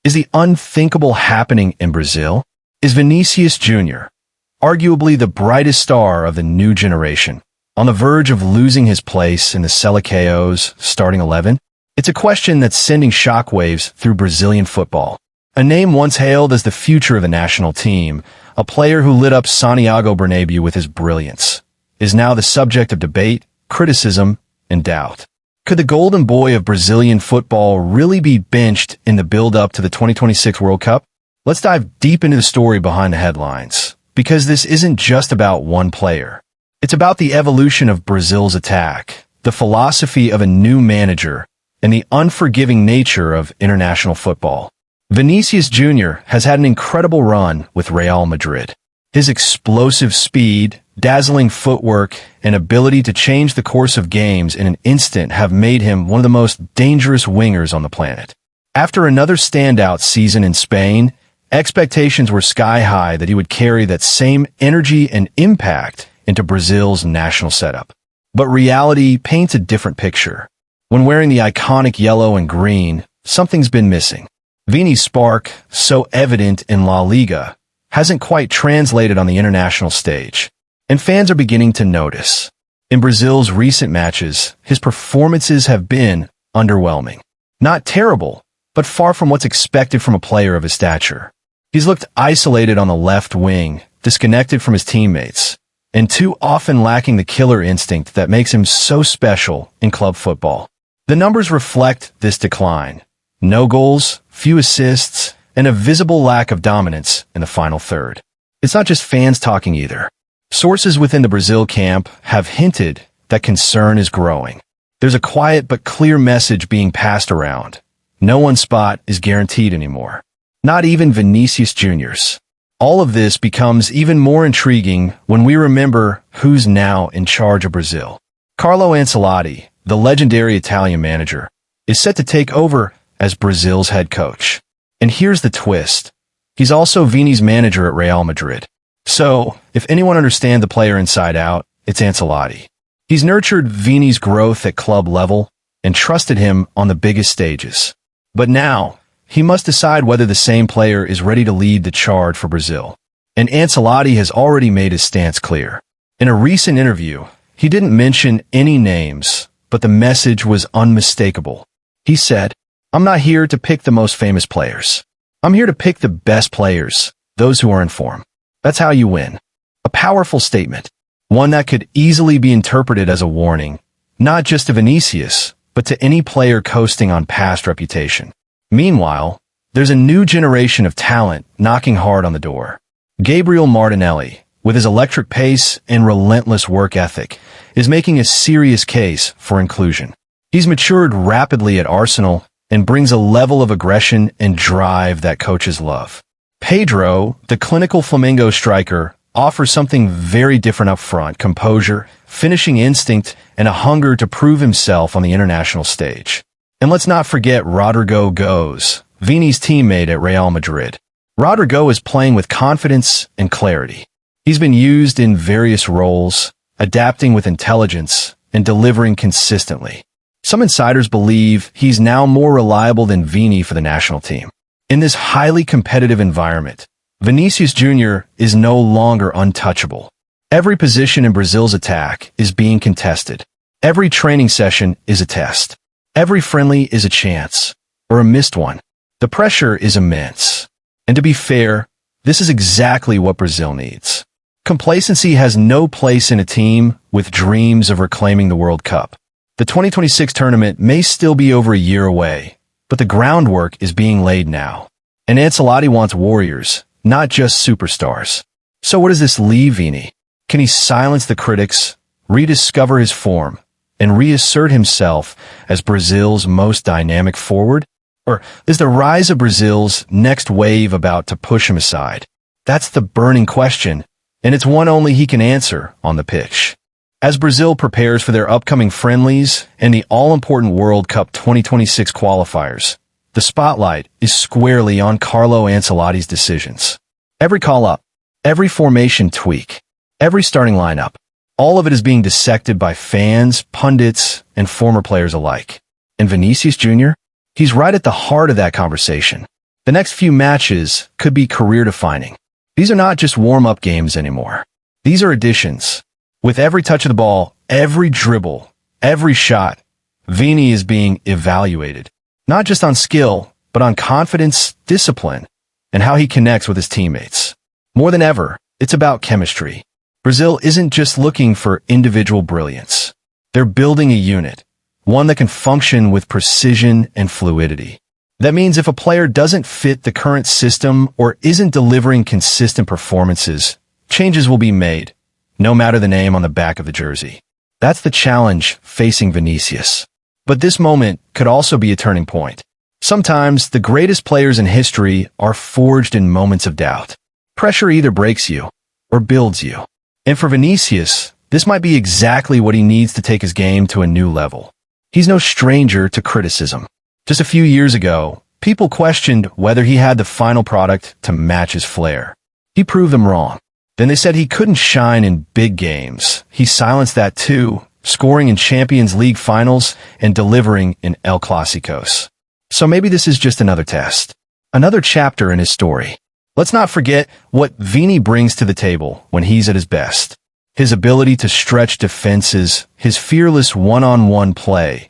Is the unthinkable happening in Brazil? Is Vinicius Junior, arguably the brightest star of the new generation, on the verge of losing his place in the Seleção's starting 11? It's a question that's sending shockwaves through Brazilian football. A name once hailed as the future of the national team, a player who lit up Santiago Bernabéu with his brilliance, is now the subject of debate, criticism, and doubt. Could the golden boy of Brazilian football really be benched in the build-up to the 2026 World Cup? Let's dive deep into the story behind the headlines, because this isn't just about one player. It's about the evolution of Brazil's attack, the philosophy of a new manager, and the unforgiving nature of international football. Vinicius Junior has had an incredible run with Real Madrid. His explosive speed, dazzling footwork, and ability to change the course of games in an instant have made him one of the most dangerous wingers on the planet. After another standout season in Spain, expectations were sky-high that he would carry that same energy and impact into Brazil's national setup. But reality paints a different picture. When wearing the iconic yellow and green, something's been missing. Vini's spark, so evident in La Liga, hasn't quite translated on the international stage, and fans are beginning to notice. In Brazil's recent matches, his performances have been underwhelming. Not terrible, but far from what's expected from a player of his stature. He's looked isolated on the left wing, disconnected from his teammates, and too often lacking the killer instinct that makes him so special in club football. The numbers reflect this decline. No goals, few assists, and a visible lack of dominance in the final third. It's not just fans talking either. Sources within the Brazil camp have hinted that concern is growing. There's a quiet but clear message being passed around. No one spot is guaranteed anymore. Not even Vinicius Junior's. All of this becomes even more intriguing when we remember who's now in charge of Brazil. Carlo Ancelotti, the legendary Italian manager, is set to take over as Brazil's head coach. And here's the twist. He's also Vini's manager at Real Madrid. So, if anyone understands the player inside out, it's Ancelotti. He's nurtured Vini's growth at club level and trusted him on the biggest stages. But now, he must decide whether the same player is ready to lead the charge for Brazil. And Ancelotti has already made his stance clear. In a recent interview, he didn't mention any names, but the message was unmistakable. He said, "I'm not here to pick the most famous players. I'm here to pick the best players, those who are in form. That's how you win." A powerful statement, one that could easily be interpreted as a warning, not just to Vinicius, but to any player coasting on past reputation. Meanwhile, there's a new generation of talent knocking hard on the door. Gabriel Martinelli, with his electric pace and relentless work ethic, is making a serious case for inclusion. He's matured rapidly at Arsenal and brings a level of aggression and drive that coaches love. Pedro, the clinical Flamengo striker, offers something very different up front: composure, finishing instinct, and a hunger to prove himself on the international stage. And let's not forget Rodrygo Goes, Vini's teammate at Real Madrid. Rodrygo is playing with confidence and clarity. He's been used in various roles, adapting with intelligence and delivering consistently. Some insiders believe he's now more reliable than Vini for the national team. In this highly competitive environment, Vinicius Junior is no longer untouchable. Every position in Brazil's attack is being contested. Every training session is a test. Every friendly is a chance, or a missed one. The pressure is immense. And to be fair, this is exactly what Brazil needs. Complacency has no place in a team with dreams of reclaiming the World Cup. The 2026 tournament may still be over a year away, but the groundwork is being laid now. And Ancelotti wants warriors, not just superstars. So what does this leave Vini? Can he silence the critics, rediscover his form, and reassert himself as Brazil's most dynamic forward? Or is the rise of Brazil's next wave about to push him aside? That's the burning question, and it's one only he can answer on the pitch. As Brazil prepares for their upcoming friendlies and the all-important World Cup 2026 qualifiers, the spotlight is squarely on Carlo Ancelotti's decisions. Every call-up, every formation tweak, every starting lineup, all of it is being dissected by fans, pundits, and former players alike. And Vinicius Junior? He's right at the heart of that conversation. The next few matches could be career-defining. These are not just warm-up games anymore. These are additions. With every touch of the ball, every dribble, every shot, Vini is being evaluated. Not just on skill, but on confidence, discipline, and how he connects with his teammates. More than ever, it's about chemistry. Brazil isn't just looking for individual brilliance. They're building a unit, one that can function with precision and fluidity. That means if a player doesn't fit the current system or isn't delivering consistent performances, changes will be made, no matter the name on the back of the jersey. That's the challenge facing Vinicius. But this moment could also be a turning point. Sometimes the greatest players in history are forged in moments of doubt. Pressure either breaks you or builds you. And for Vinicius, this might be exactly what he needs to take his game to a new level. He's no stranger to criticism. Just a few years ago, people questioned whether he had the final product to match his flair. He proved them wrong. Then they said he couldn't shine in big games. He silenced that too, scoring in Champions League finals and delivering in El Clásicos. So maybe this is just another test, another chapter in his story. Let's not forget what Vini brings to the table when he's at his best. His ability to stretch defenses, his fearless one-on-one play,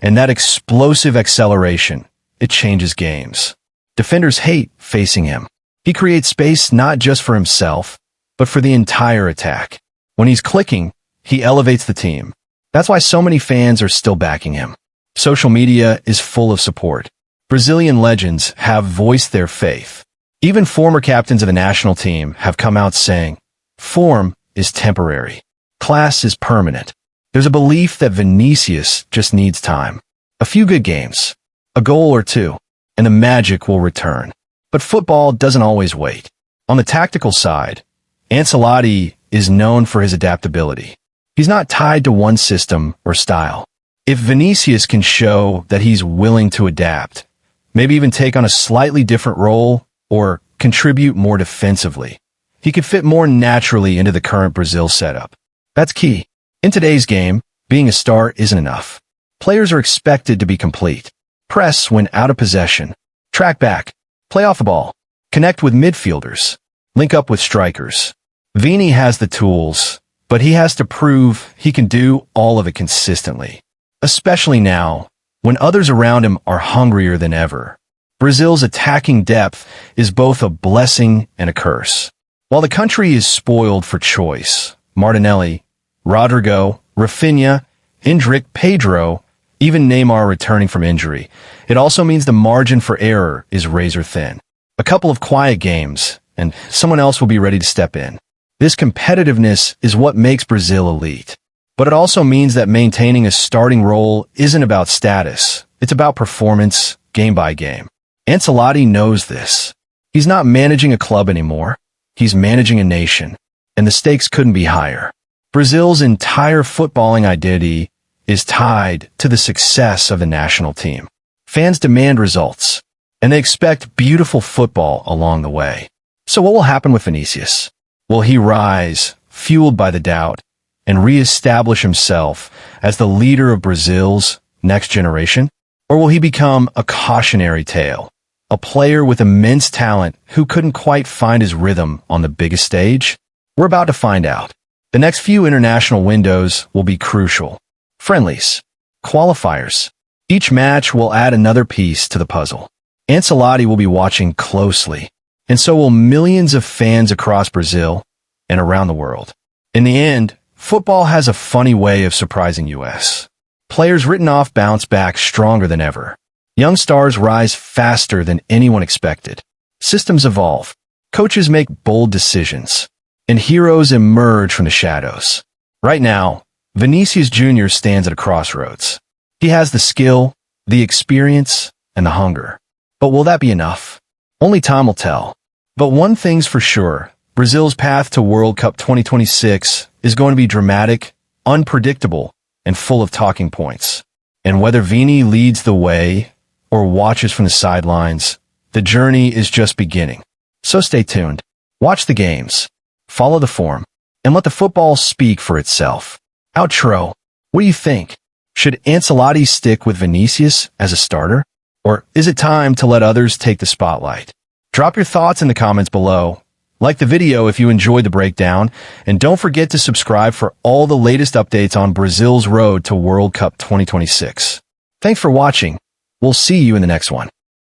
and that explosive acceleration, it changes games. Defenders hate facing him. He creates space not just for himself, but for the entire attack. When he's clicking, he elevates the team. That's why so many fans are still backing him. Social media is full of support. Brazilian legends have voiced their faith. Even former captains of the national team have come out saying, "Form is temporary. Class is permanent." There's a belief that Vinicius just needs time. A few good games, a goal or two, and the magic will return. But football doesn't always wait. On the tactical side, Ancelotti is known for his adaptability. He's not tied to one system or style. If Vinicius can show that he's willing to adapt, maybe even take on a slightly different role or contribute more defensively, he could fit more naturally into the current Brazil setup. That's key. In today's game, being a star isn't enough. Players are expected to be complete. Press when out of possession. Track back. Play off the ball. Connect with midfielders. Link up with strikers. Vini has the tools, but he has to prove he can do all of it consistently. Especially now, when others around him are hungrier than ever. Brazil's attacking depth is both a blessing and a curse. While the country is spoiled for choice, Martinelli, Rodrygo, Rafinha, Endrick, Pedro, even Neymar returning from injury, it also means the margin for error is razor thin. A couple of quiet games, and someone else will be ready to step in. This competitiveness is what makes Brazil elite. But it also means that maintaining a starting role isn't about status. It's about performance, game by game. Ancelotti knows this. He's not managing a club anymore. He's managing a nation. And the stakes couldn't be higher. Brazil's entire footballing identity is tied to the success of the national team. Fans demand results, and they expect beautiful football along the way. So what will happen with Vinicius? Will he rise, fueled by the doubt, and re-establish himself as the leader of Brazil's next generation? Or will he become a cautionary tale, a player with immense talent who couldn't quite find his rhythm on the biggest stage? We're about to find out. The next few international windows will be crucial. Friendlies, qualifiers. Each match will add another piece to the puzzle. Ancelotti will be watching closely, and so will millions of fans across Brazil and around the world. In the end, football has a funny way of surprising us. Players written off bounce back stronger than ever. Young stars rise faster than anyone expected. Systems evolve. Coaches make bold decisions. And heroes emerge from the shadows. Right now, Vinicius Junior stands at a crossroads. He has the skill, the experience, and the hunger. But will that be enough? Only time will tell. But one thing's for sure, Brazil's path to World Cup 2026 is going to be dramatic, unpredictable, and full of talking points. And whether Vini leads the way or watches from the sidelines, the journey is just beginning. So stay tuned. Watch the games. Follow the form, and let the football speak for itself. Outro. What do you think? Should Ancelotti stick with Vinicius as a starter? Or is it time to let others take the spotlight? Drop your thoughts in the comments below. Like the video if you enjoyed the breakdown, and don't forget to subscribe for all the latest updates on Brazil's road to World Cup 2026. Thanks for watching. We'll see you in the next one.